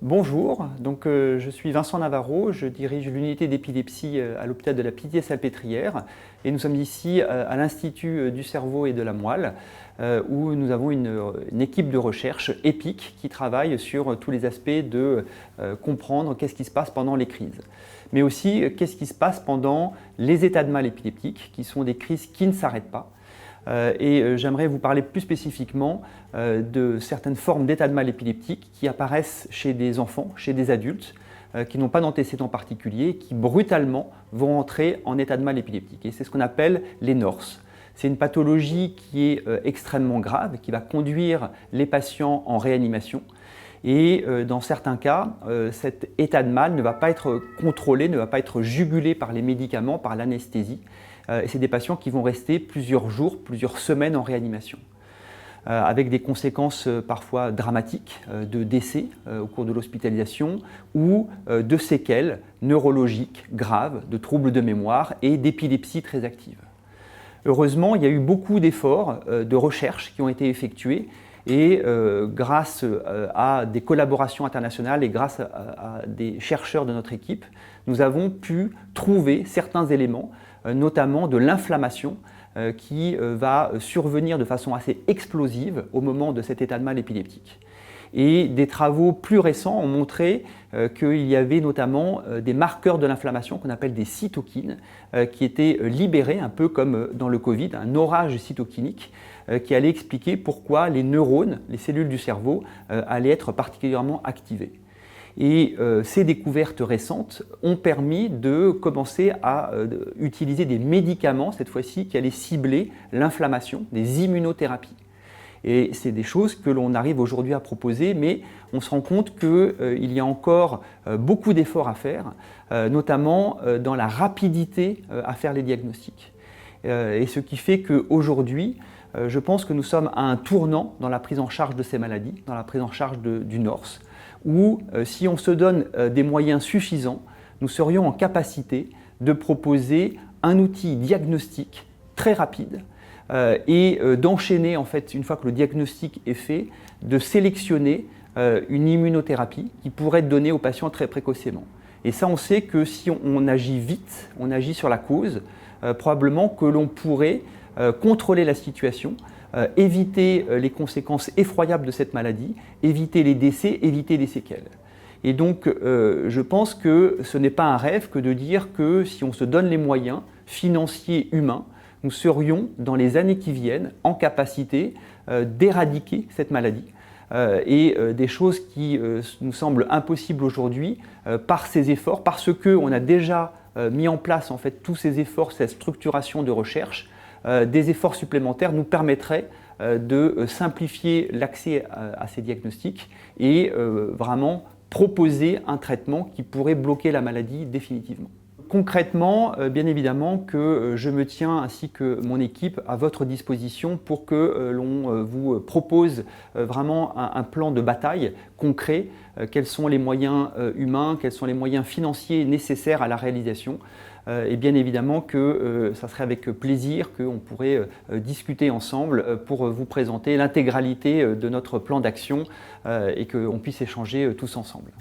Bonjour, je suis Vincent Navarro, je dirige l'unité d'épilepsie à l'hôpital de la Pitié-Salpêtrière et nous sommes ici à l'Institut du cerveau et de la moelle où nous avons une équipe de recherche EPIC qui travaille sur tous les aspects de comprendre qu'est-ce qui se passe pendant les crises, mais aussi qu'est-ce qui se passe pendant les états de mal épileptiques qui sont des crises qui ne s'arrêtent pas. J'aimerais vous parler plus spécifiquement de certaines formes d'état de mal épileptique qui apparaissent chez des enfants, chez des adultes, qui n'ont pas d'antécédents particuliers, qui brutalement vont entrer en état de mal épileptique. Et c'est ce qu'on appelle les NORS. C'est une pathologie qui est extrêmement grave, qui va conduire les patients en réanimation. Et dans certains cas, cet état de mal ne va pas être contrôlé, ne va pas être jugulé par les médicaments, par l'anesthésie. Et c'est des patients qui vont rester plusieurs jours, plusieurs semaines en réanimation, avec des conséquences parfois dramatiques de décès au cours de l'hospitalisation ou de séquelles neurologiques graves, de troubles de mémoire et d'épilepsie très active. Heureusement, il y a eu beaucoup d'efforts de recherche qui ont été effectués et grâce à des collaborations internationales et grâce à des chercheurs de notre équipe, nous avons pu trouver certains éléments, notamment de l'inflammation qui va survenir de façon assez explosive au moment de cet état de mal épileptique. Et des travaux plus récents ont montré qu'il y avait notamment des marqueurs de l'inflammation qu'on appelle des cytokines qui étaient libérés, un peu comme dans le Covid, un orage cytokinique qui allait expliquer pourquoi les neurones, les cellules du cerveau, allaient être particulièrement activées. Et ces découvertes récentes ont permis de commencer à utiliser des médicaments, cette fois-ci, qui allaient cibler l'inflammation, des immunothérapies. Et c'est des choses que l'on arrive aujourd'hui à proposer, mais on se rend compte qu'il y a encore beaucoup d'efforts à faire, notamment dans la rapidité à faire les diagnostics. Et ce qui fait qu'aujourd'hui, je pense que nous sommes à un tournant dans la prise en charge de ces maladies, dans la prise en charge du NORS, où si on se donne des moyens suffisants, nous serions en capacité de proposer un outil diagnostique très rapide et d'enchaîner, en fait, une fois que le diagnostic est fait, de sélectionner une immunothérapie qui pourrait être donnée aux patients très précocement. Et ça, on sait que si on agit vite, on agit sur la cause, probablement que l'on pourrait contrôler la situation, éviter les conséquences effroyables de cette maladie, éviter les décès, éviter les séquelles. Et donc, je pense que ce n'est pas un rêve que de dire que si on se donne les moyens financiers, humains, nous serions, dans les années qui viennent, en capacité d'éradiquer cette maladie. Et des choses qui nous semblent impossibles aujourd'hui par ces efforts, parce qu'on a déjà mis en place en fait, tous ces efforts, cette structuration de recherche, des efforts supplémentaires nous permettraient de simplifier l'accès à ces diagnostics et vraiment proposer un traitement qui pourrait bloquer la maladie définitivement. Concrètement, bien évidemment que je me tiens ainsi que mon équipe à votre disposition pour que l'on vous propose vraiment un plan de bataille concret, quels sont les moyens humains, quels sont les moyens financiers nécessaires à la réalisation. Et bien évidemment que ça serait avec plaisir qu'on pourrait discuter ensemble pour vous présenter l'intégralité de notre plan d'action et qu'on puisse échanger tous ensemble.